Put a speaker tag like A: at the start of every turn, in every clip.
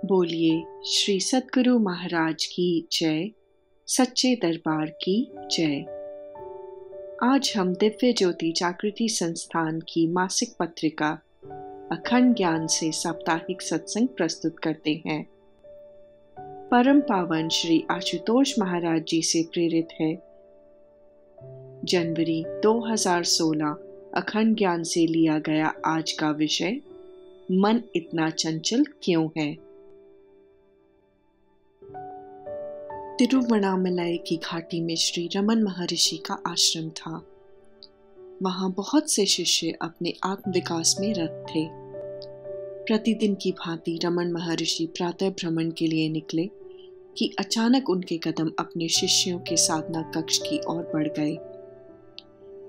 A: बोलिए श्री सद्गुरु महाराज की जय, सच्चे दरबार की जय। आज हम दिव्य ज्योति जागृति संस्थान की मासिक पत्रिका अखंड ज्ञान से साप्ताहिक सत्संग प्रस्तुत करते हैं। परम पावन श्री आशुतोष महाराज जी से प्रेरित है। जनवरी 2016 अखंड ज्ञान से लिया गया आज का विषय, मन इतना चंचल क्यों है। तिरुवण्णामलाई की घाटी में श्री रमन महर्षि का आश्रम था। वहां बहुत से शिष्य अपने आत्म विकास में रत थे। प्रतिदिन की भांति रमन महर्षि प्रातः भ्रमण के लिए निकले कि अचानक उनके कदम अपने शिष्यों के साधना कक्ष की ओर बढ़ गए।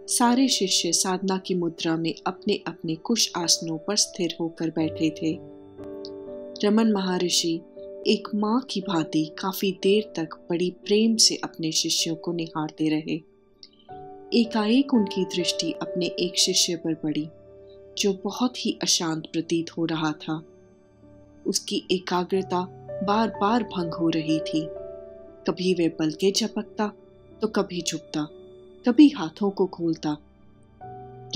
A: सारे शिष्य साधना की मुद्रा में अपने अपने कुश आसनों पर स्थिर होकर बैठे थे। रमन महर्षि एक माँ की भांति काफी देर तक बड़ी प्रेम से अपने शिष्यों को निहारते रहे। एकाएक उनकी दृष्टि अपने एक शिष्य पर पड़ी जो बहुत ही अशांत प्रतीत हो रहा था। उसकी एकाग्रता बार बार भंग हो रही थी। कभी वे पलकें झपकता तो कभी झुकता, कभी हाथों को खोलता।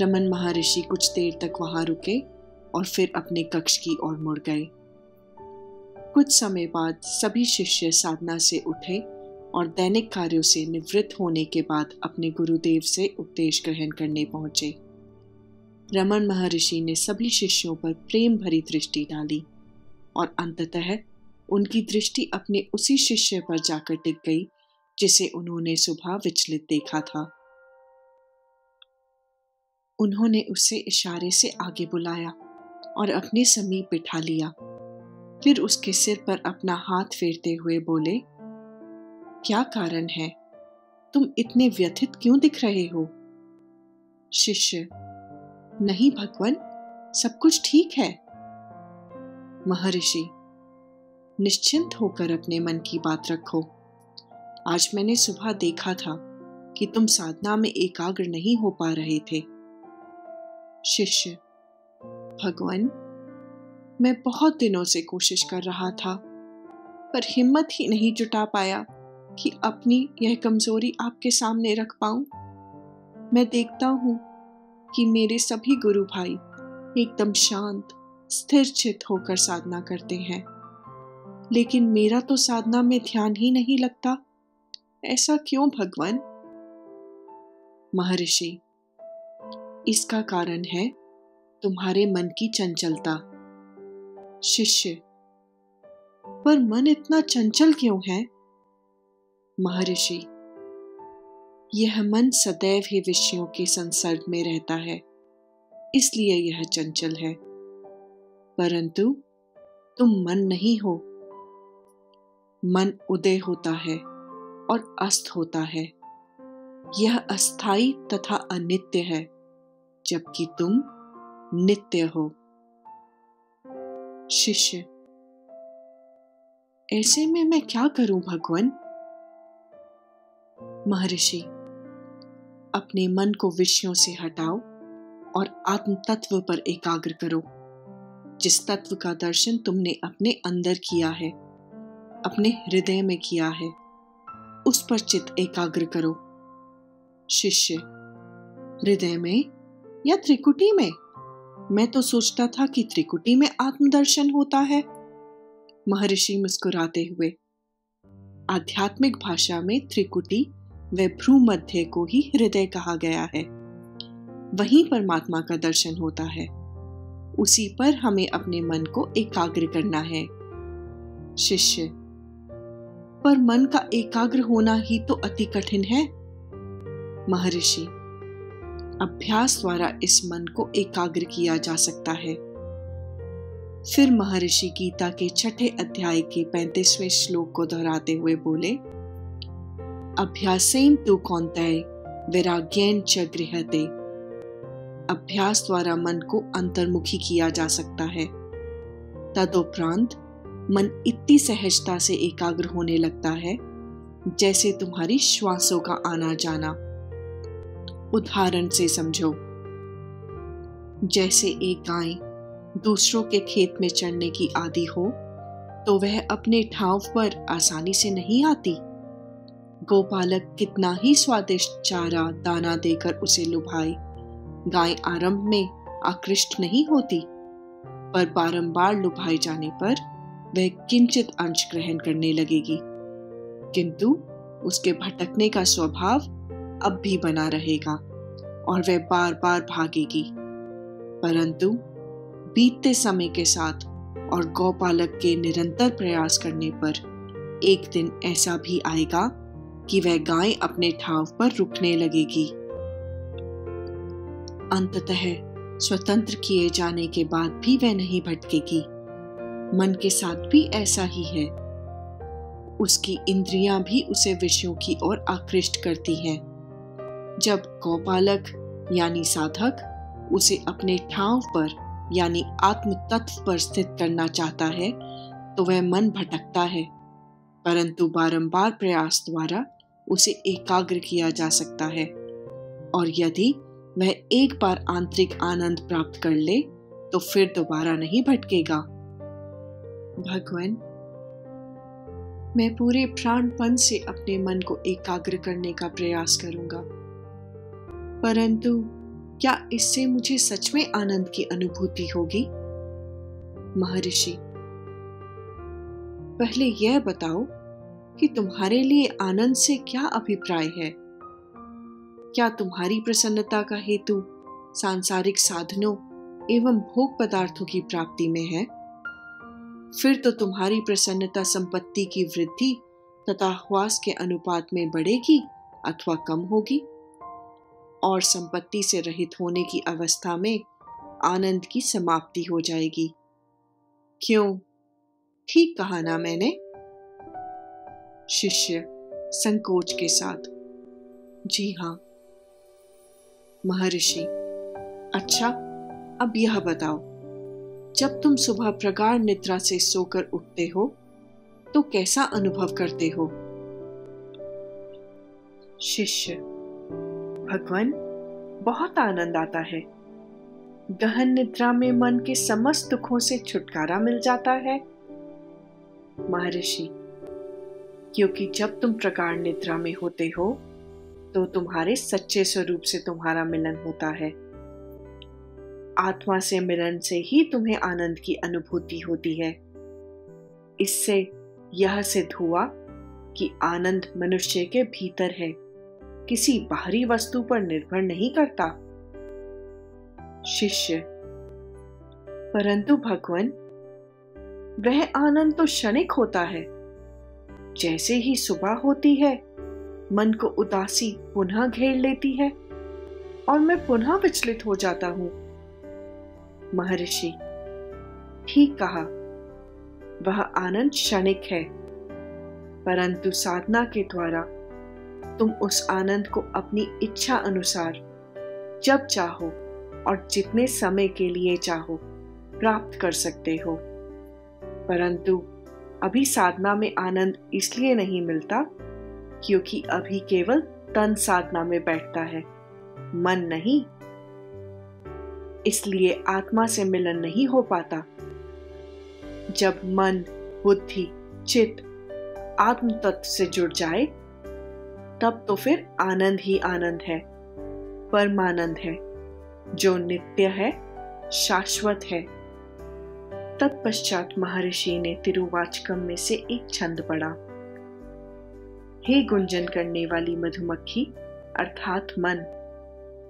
A: रमन महर्षि कुछ देर तक वहां रुके और फिर अपने कक्ष की ओर मुड़ गए। कुछ समय बाद सभी शिष्य साधना से उठे और दैनिक कार्यों से निवृत्त होने के बाद अपने गुरुदेव से उपदेश ग्रहण करने पहुंचे। रमन महर्षि ने सभी शिष्यों पर प्रेम भरी दृष्टि डाली और अंततः उनकी दृष्टि अपने उसी शिष्य पर जाकर टिक गई जिसे उन्होंने सुबह विचलित देखा था। उन्होंने उसे इशारे से आगे बुलाया और अपने समीप बिठा लिया। फिर उसके सिर पर अपना हाथ फेरते हुए बोले, क्या कारण है? तुम इतने व्यथित क्यों दिख रहे हो? शिष्य, नहीं भगवान, सब कुछ ठीक है। महर्षि, निश्चिंत होकर अपने मन की बात रखो। आज मैंने सुबह देखा था कि तुम साधना में एकाग्र नहीं हो पा रहे थे। शिष्य, भगवान, मैं बहुत दिनों से कोशिश कर रहा था पर हिम्मत ही नहीं जुटा पाया कि अपनी यह कमजोरी आपके सामने रख पाऊं। मैं देखता हूं कि मेरे सभी गुरु भाई एकदम शांत स्थिर चित्त होकर साधना करते हैं, लेकिन मेरा तो साधना में ध्यान ही नहीं लगता। ऐसा क्यों भगवान? महर्षि, इसका कारण है तुम्हारे मन की चंचलता। शिष्य, पर मन इतना चंचल क्यों है? महर्षि, यह मन सदैव ही विषयों के संसर्ग में रहता है, इसलिए यह चंचल है। परंतु तुम मन नहीं हो। मन उदय होता है और अस्त होता है। यह अस्थाई तथा अनित्य है, जबकि तुम नित्य हो। शिष्य, ऐसे में मैं क्या करूं भगवान? महर्षि, अपने मन को विषयों से हटाओ और आत्म तत्व पर एकाग्र करो। जिस तत्व का दर्शन तुमने अपने अंदर किया है, अपने हृदय में किया है, उस पर चित्त एकाग्र करो। शिष्य, हृदय में या त्रिकुटी में? मैं तो सोचता था कि त्रिकुटी में आत्मदर्शन होता है। महर्षि मुस्कुराते हुए, आध्यात्मिक भाषा में त्रिकुटी व भ्रूमध्य को ही हृदय कहा गया है। वहीं परमात्मा का दर्शन होता है। उसी पर हमें अपने मन को एकाग्र करना है। शिष्य, पर मन का एकाग्र होना ही तो अति कठिन है। महर्षि, अभ्यास द्वारा इस मन को एकाग्र किया जा सकता है। फिर महर्षि गीता के 6ठे अध्याय के 35वें श्लोक को दोहराते हुए बोले, अभ्यासेन तु कौन्तेय वैराग्येन च गृह्यते। अभ्यास द्वारा मन को अंतर्मुखी किया जा सकता है। तदुपरांत मन इतनी सहजता से एकाग्र होने लगता है जैसे तुम्हारी श्वासों का आना जाना। उदाहरण से समझो, जैसे एक गाय दूसरों के खेत में चरने की आदी हो तो वह अपने ठाव पर आसानी से नहीं आती। गोपालक कितना ही स्वादिष्ट चारा दाना देकर उसे लुभाए, गाय आरंभ में आकृष्ट नहीं होती, पर बारंबार लुभाए जाने पर वह किंचित अंश ग्रहण करने लगेगी, किंतु उसके भटकने का स्वभाव अब भी बना रहेगा और वह बार बार भागेगी। परंतु बीतते समय के साथ और गौपालक के निरंतर प्रयास करने पर एक दिन ऐसा भी आएगा कि वह गाय अपने ठाव पर रुकने लगेगी। अंततः स्वतंत्र किए जाने के बाद भी वह नहीं भटकेगी। मन के साथ भी ऐसा ही है। उसकी इंद्रियां भी उसे विषयों की ओर आकृष्ट करती हैं। जब गौपालक यानी साधक उसे अपने ठाव पर यानी आत्म तत्व पर स्थित करना चाहता है तो वह मन भटकता है, परंतु बारंबार प्रयास द्वारा उसे एकाग्र किया जा सकता है, और यदि वह एक बार आंतरिक आनंद प्राप्त कर ले तो फिर दोबारा नहीं भटकेगा। भगवान, मैं पूरे प्राणपन से अपने मन को एकाग्र करने का प्रयास करूंगा, परंतु क्या इससे मुझे सच में आनंद की अनुभूति होगी? महर्षि, पहले यह बताओ कि तुम्हारे लिए आनंद से क्या अभिप्राय है? क्या तुम्हारी प्रसन्नता का हेतु सांसारिक साधनों एवं भोग पदार्थों की प्राप्ति में है? फिर तो तुम्हारी प्रसन्नता संपत्ति की वृद्धि तथा ह्रास के अनुपात में बढ़ेगी अथवा कम होगी, और संपत्ति से रहित होने की अवस्था में आनंद की समाप्ति हो जाएगी। क्यों, ठीक कहा ना मैंने? शिष्य संकोच के साथ, जी हाँ। महर्षि, अच्छा, अब यह बताओ, जब तुम सुबह प्रगाढ़ निद्रा से सोकर उठते हो तो कैसा अनुभव करते हो? शिष्य, भगवान, बहुत आनंद आता है। गहन निद्रा में मन के समस्त दुखों से छुटकारा मिल जाता है। महर्षि, क्योंकि जब तुम प्रगाढ़ निद्रा में होते हो तो तुम्हारे सच्चे स्वरूप से तुम्हारा मिलन होता है। आत्मा से मिलन से ही तुम्हें आनंद की अनुभूति होती है। इससे यह सिद्ध हुआ कि आनंद मनुष्य के भीतर है, किसी बाहरी वस्तु पर निर्भर नहीं करता। शिष्य, परंतु भगवान, वह आनंद तो क्षणिक होता है। जैसे ही सुबह होती है, मन को उदासी पुनः घेर लेती है और मैं पुनः विचलित हो जाता हूं। महर्षि, ठीक कहा, वह आनंद क्षणिक है, परंतु साधना के द्वारा तुम उस आनंद को अपनी इच्छा अनुसार जब चाहो और जितने समय के लिए चाहो प्राप्त कर सकते हो। परंतु अभी साधना में आनंद इसलिए नहीं मिलता क्योंकि अभी केवल तन साधना में बैठता है, मन नहीं। इसलिए आत्मा से मिलन नहीं हो पाता। जब मन, बुद्धि, चित्त आत्म तत्व से जुड़ जाए तब तो फिर आनंद ही आनंद है, परमानंद है, जो नित्य है, शाश्वत है। तत्पश्चात महर्षि ने तिरुवाचकम में से एक छंद पढ़ा। हे गुंजन करने वाली मधुमक्खी अर्थात मन,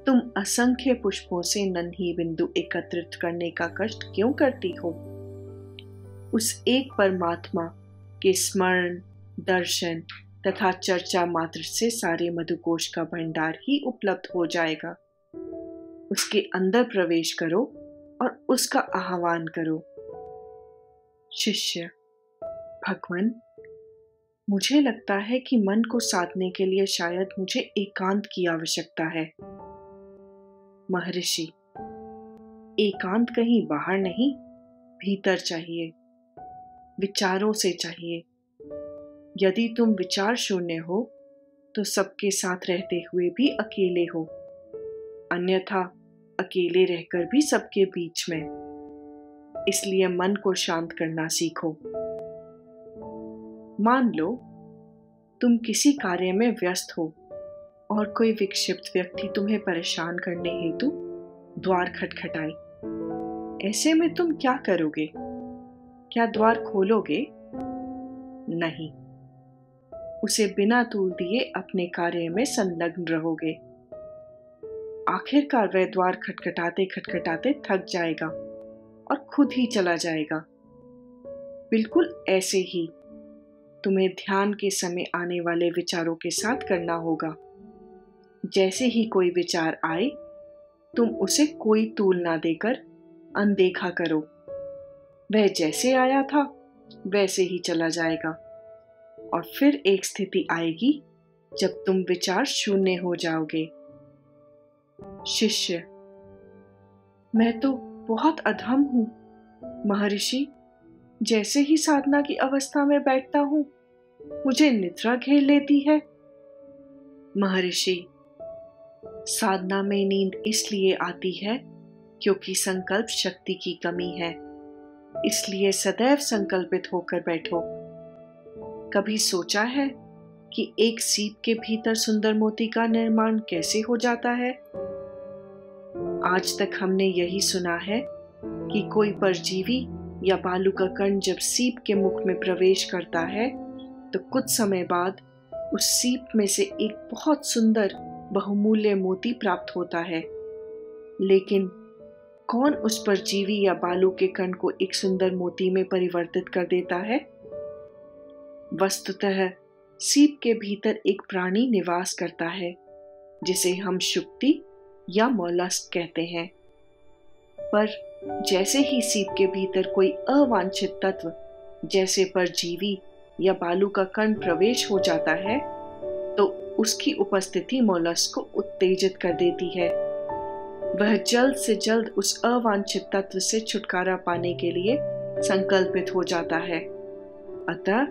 A: तुम असंख्य पुष्पों से नन्ही बिंदु एकत्रित करने का कष्ट क्यों करती हो? उस एक परमात्मा के स्मरण, दर्शन तथा चर्चा मात्र से सारे मधुकोश का भंडार ही उपलब्ध हो जाएगा। उसके अंदर प्रवेश करो और उसका आह्वान करो। शिष्य, भगवान, मुझे लगता है कि मन को साधने के लिए शायद मुझे एकांत की आवश्यकता है। महर्षि, एकांत कहीं बाहर नहीं, भीतर चाहिए, विचारों से चाहिए। यदि तुम विचार शून्य हो तो सबके साथ रहते हुए भी अकेले हो, अन्यथा अकेले रहकर भी सबके बीच में। इसलिए मन को शांत करना सीखो। मान लो तुम किसी कार्य में व्यस्त हो और कोई विक्षिप्त व्यक्ति तुम्हें परेशान करने हेतु द्वार खटखटाए। ऐसे में तुम क्या करोगे? क्या द्वार खोलोगे? नहीं, उसे बिना तूल दिए अपने कार्य में संलग्न रहोगे। आखिरकार वह द्वार खटखटाते खटखटाते थक जाएगा और खुद ही चला जाएगा। बिल्कुल ऐसे ही तुम्हें ध्यान के समय आने वाले विचारों के साथ करना होगा। जैसे ही कोई विचार आए, तुम उसे कोई तूल ना देकर अनदेखा करो। वह जैसे आया था वैसे ही चला जाएगा और फिर एक स्थिति आएगी जब तुम विचार शून्य हो जाओगे। शिष्य: मैं तो बहुत अधम हूं महर्षि। जैसे ही साधना की अवस्था में बैठता हूं, मुझे निद्रा घेर लेती है। महर्षि: साधना में नींद इसलिए आती है क्योंकि संकल्प शक्ति की कमी है। इसलिए सदैव संकल्पित होकर बैठो। कभी सोचा है कि एक सीप के भीतर सुंदर मोती का निर्माण कैसे हो जाता है? आज तक हमने यही सुना है कि कोई परजीवी या बालू का कण जब सीप के मुख में प्रवेश करता है तो कुछ समय बाद उस सीप में से एक बहुत सुंदर बहुमूल्य मोती प्राप्त होता है। लेकिन कौन उस परजीवी या बालू के कण को एक सुंदर मोती में परिवर्तित कर देता है? वस्तुतः सीप के भीतर एक प्राणी निवास करता है जिसे हम शुक्ति या मोलस्क कहते हैं। पर जैसे ही सीप के भीतर कोई अवांछित तत्व जैसे परजीवी या बालू का कण प्रवेश हो जाता है तो उसकी उपस्थिति मोलस्क को उत्तेजित कर देती है। वह जल्द से जल्द उस अवांछित तत्व से छुटकारा पाने के लिए संकल्पित हो जाता है। अतः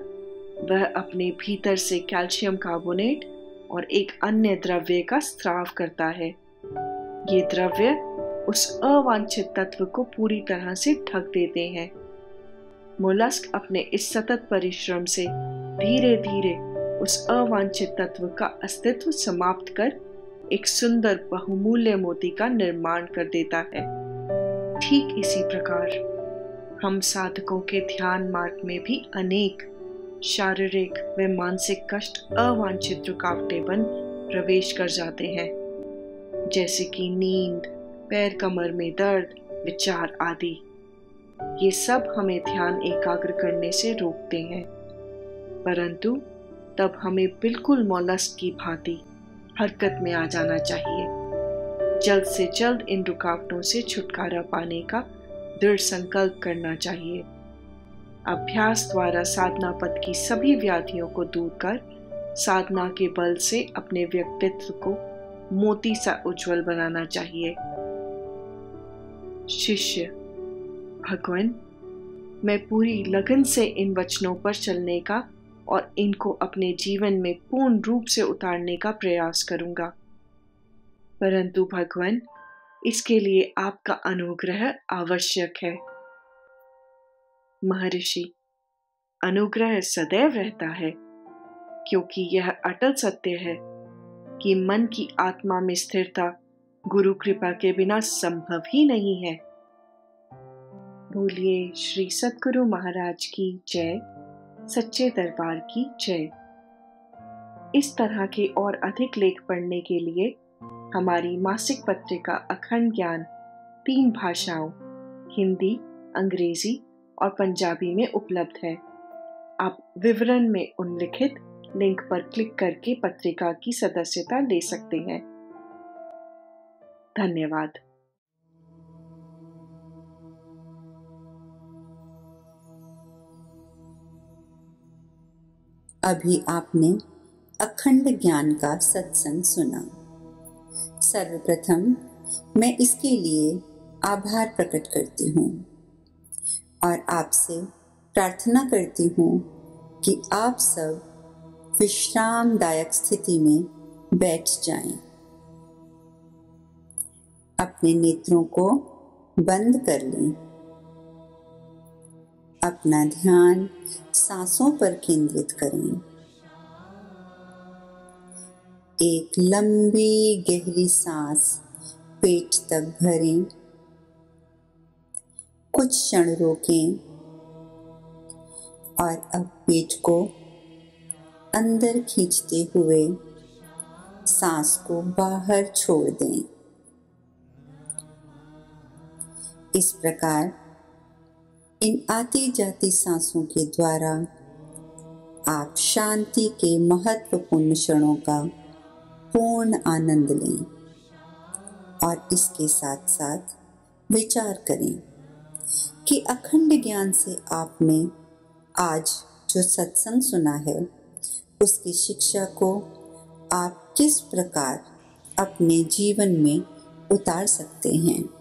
A: वह अपने भीतर से कैल्शियम कार्बोनेट और एक अन्य द्रव्य का स्राव करता है। ये द्रव्य उस अवांछित तत्व को पूरी तरह से ढक देते हैं। मोलस्क अपने इस सतत परिश्रम से धीरे धीरे उस अवांछित तत्व का अस्तित्व समाप्त कर एक सुंदर बहुमूल्य मोती का निर्माण कर देता है। ठीक इसी प्रकार हम साधकों के ध्यान मार्ग में भी अनेक शारीरिक व मानसिक कष्ट अवांछित रुकावटें बन प्रवेश कर जाते हैं, जैसे कि नींद, पैर कमर में दर्द, विचार आदि। ये सब हमें ध्यान एकाग्र करने से रोकते हैं, परंतु तब हमें बिल्कुल मोलस्क की भांति हरकत में आ जाना चाहिए। जल्द से जल्द इन रुकावटों से छुटकारा पाने का दृढ़ संकल्प करना चाहिए। अभ्यास द्वारा साधना पथ की सभी व्याधियों को दूर कर साधना के बल से अपने व्यक्तित्व को मोती सा उज्जवल बनाना चाहिए। शिष्य: भगवान, मैं पूरी लगन से इन वचनों पर चलने का और इनको अपने जीवन में पूर्ण रूप से उतारने का प्रयास करूंगा, परंतु भगवान, इसके लिए आपका अनुग्रह आवश्यक है। महर्षि: अनुग्रह सदैव रहता है, क्योंकि यह अटल सत्य है कि मन की आत्मा में स्थिरता गुरु कृपा के बिना संभव ही नहीं है। बोलिए श्री सद्गुरु महाराज की जय, सच्चे दरबार की जय। इस तरह के और अधिक लेख पढ़ने के लिए हमारी मासिक पत्रिका अखंड ज्ञान 3 भाषाओं हिंदी, अंग्रेजी और पंजाबी में उपलब्ध है। आप विवरण में उल्लिखित लिंक पर क्लिक करके पत्रिका की सदस्यता ले सकते हैं। धन्यवाद।
B: अभी आपने अखंड ज्ञान का सत्संग सुना। सर्वप्रथम मैं इसके लिए आभार प्रकट करती हूँ और आपसे प्रार्थना करती हूँ कि आप सब विश्रामदायक स्थिति में बैठ जाएं। अपने नेत्रों को बंद कर लें। अपना ध्यान सांसों पर केंद्रित करें। एक लंबी गहरी सांस पेट तक भरें, कुछ क्षण रोकें और अब पेट को अंदर खींचते हुए सांस को बाहर छोड़ दें। इस प्रकार इन आती जाती सांसों के द्वारा आप शांति के महत्वपूर्ण क्षणों का पूर्ण आनंद लें और इसके साथ साथ विचार करें कि अखंड ज्ञान से आपने आज जो सत्संग सुना है उसकी शिक्षा को आप किस प्रकार अपने जीवन में उतार सकते हैं।